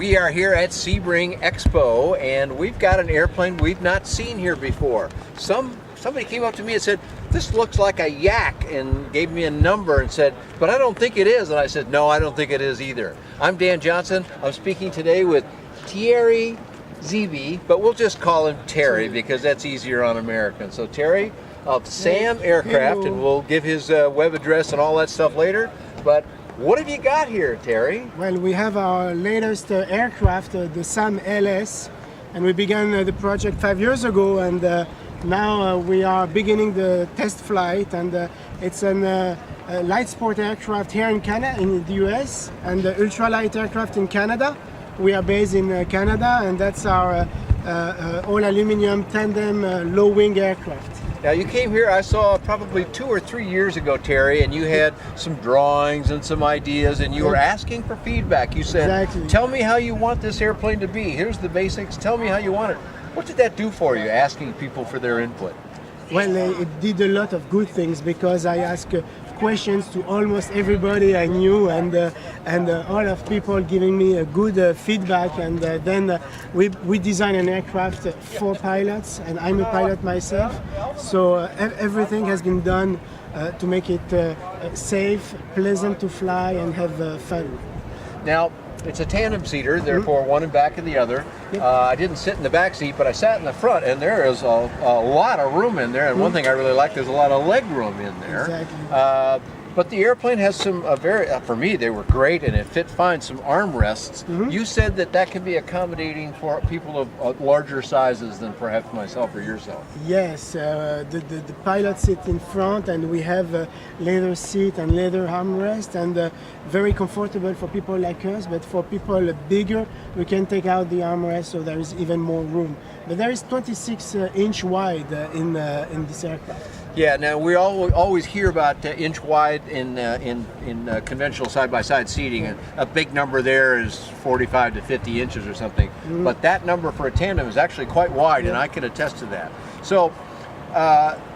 We are here at Sebring Expo, and we've got an airplane we've not seen here before. Somebody came up to me and said, "This looks like a yak," and gave me a number and said, "But I don't think it is." And I said, "No, I don't think it is either." I'm Dan Johnson. I'm speaking today with Thierry Zeby, but we'll just call him Terry because that's easier on American. So Terry of Sam Aircraft, and we'll give his web address and all that stuff later. But what have you got here, Terry? Well, we have our latest aircraft, the Sam LS, and we began the project 5 years ago, and now we are beginning the test flight, and it's a light sport aircraft here in Canada, in the US, and the ultralight aircraft in Canada. We are based in Canada, and that's our all aluminum tandem low wing aircraft. Now you came here, I saw probably 2 or 3 years ago, Terry, and you had some drawings and some ideas, and you were asking for feedback. You said, Exactly. "Tell me how you want this airplane to be. Here's the basics. Tell me how you want it." What did that do for you, asking people for their input? Well, it did a lot of good things because I asked questions to almost everybody I knew, and all of people giving me a good feedback, and then we designed an aircraft for pilots, and I'm a pilot myself, so everything has been done to make it safe, pleasant to fly, and have fun. Now, it's a tandem seater, therefore one in back of the other. I didn't sit in the back seat, but I sat in the front, and there is a lot of room in there. And one thing I really like, there's a lot of leg room in there. Exactly. But the airplane has some for me, they were great, and it fit fine, some armrests. You said that can be accommodating for people of larger sizes than perhaps myself or yourself. Yes, the pilot sit in front, and we have a leather seat and leather armrest, and very comfortable for people like us. But for people bigger, we can take out the armrest, so there is even more room. But there is 26-inch wide in this aircraft. Yeah. Now we always hear about inch wide in conventional side-by-side seating, and a big number there is 45 to 50 inches or something. But that number for a tandem is actually quite wide, and I can attest to that. So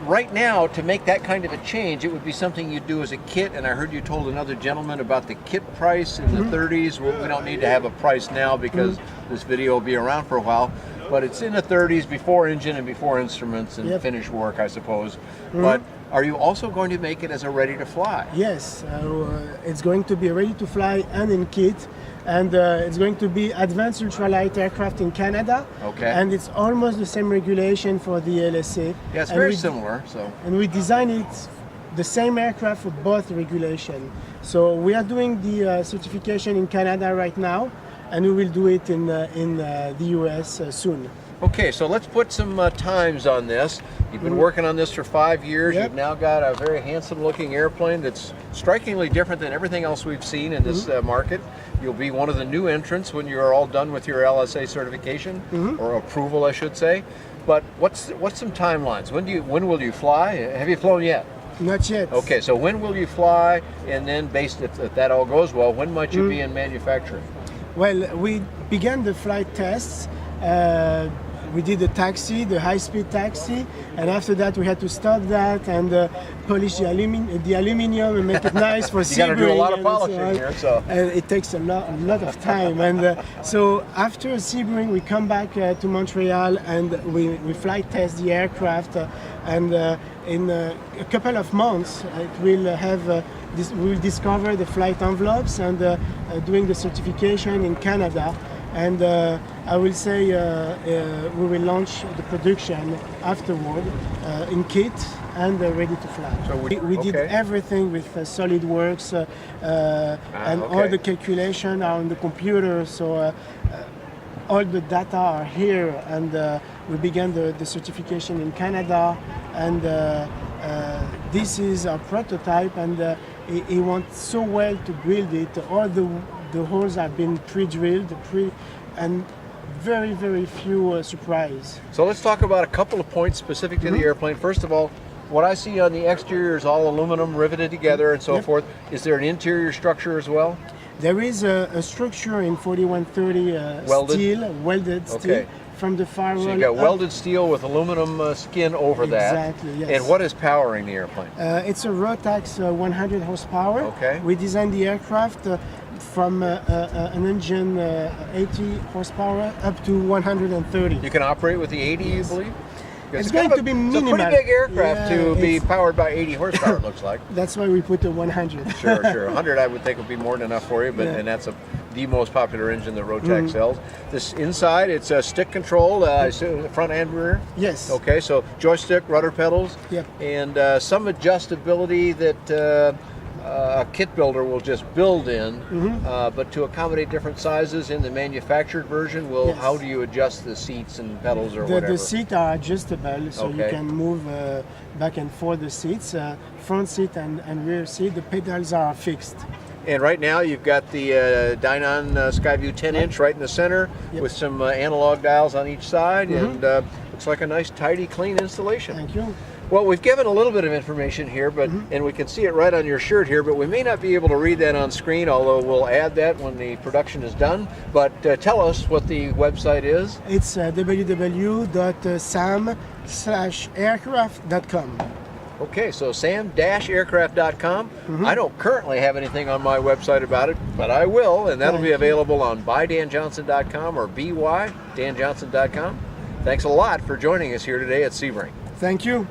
right now, to make that kind of a change, it would be something you'd do as a kit. And I heard you told another gentleman about the kit price in the 30s. Well, we don't need to have a price now because this video will be around for a while. But it's in the 30s, before engine and before instruments and finish work, I suppose. But are you also going to make it as a ready to fly? Yes, it's going to be ready to fly and in kit, and it's going to be advanced ultralight aircraft in Canada. Okay. And it's almost the same regulation for the LSA. Yeah, it's very similar. So. And we designed it the same aircraft for both regulation. So we are doing the certification in Canada right now, and we will do it in the US soon. Okay, so let's put some times on this. You've been working on this for 5 years. Yep. You've now got a very handsome-looking airplane that's strikingly different than everything else we've seen in this market. You'll be one of the new entrants when you're all done with your LSA certification, or approval, I should say. But what's some timelines? When will you fly? Have you flown yet? Not yet. Okay, so when will you fly? And then, based if that all goes well, when might you be in manufacturing? Well, we began the flight tests. We did the high-speed taxi, and after that we had to stop that and polish the aluminum and make it nice for Sebring. You got to do a lot of polishing here, so. And it takes a lot of time. And so after Sebring, we come back to Montreal, and we flight test the aircraft, and in a couple of months it will have. We'll discover the flight envelopes and doing the certification in Canada, and I will say we will launch the production afterward in kit and ready to fly. So we did everything with SolidWorks, and all the calculations are on the computer, so all the data are here, and we began the certification in Canada, and this is our prototype, and he wants so well to build it. All the holes have been pre-drilled, and very few surprise. So let's talk about a couple of points specific to the airplane. First of all, what I see on the exterior is all aluminum riveted together and so forth. Is there an interior structure as well? There is a structure in 4130 steel, welded steel. From the firewall. So you got welded steel with aluminum skin over that. Exactly, yes. And what is powering the airplane? It's a Rotax 100 horsepower. Okay. We designed the aircraft from an engine 80 horsepower up to 130. You can operate with the 80, you believe? It's going to be minimal. It's a pretty big aircraft Yeah, to be powered by 80 horsepower, it looks like. That's why we put the 100. Sure. 100 I would think would be more than enough for you, but and that's the most popular engine that Rotax sells. This inside, it's a stick controlled, I assume front and rear. Yes. Okay, so joystick, rudder pedals, Yep. and some adjustability that a kit builder will just build in, but to accommodate different sizes in the manufactured version, Yes. how do you adjust the seats and pedals or whatever? The seats are adjustable, so you Okay. can move back and forth the seats, front seat and rear seat. The pedals are fixed. And right now you've got the Dynon Skyview 10-inch right in the center with some analog dials on each side, and looks like a nice, tidy, clean installation. Thank you. Well, we've given a little bit of information here, but and we can see it right on your shirt here, but we may not be able to read that on screen, although we'll add that when the production is done. But tell us what the website is. It's www.sam/aircraft.com. Okay, so sam-aircraft.com. I don't currently have anything on my website about it, but I will, and that'll be available on buydanjohnson.com or bydanjohnson.com. Thanks a lot for joining us here today at Sebring. Thank you.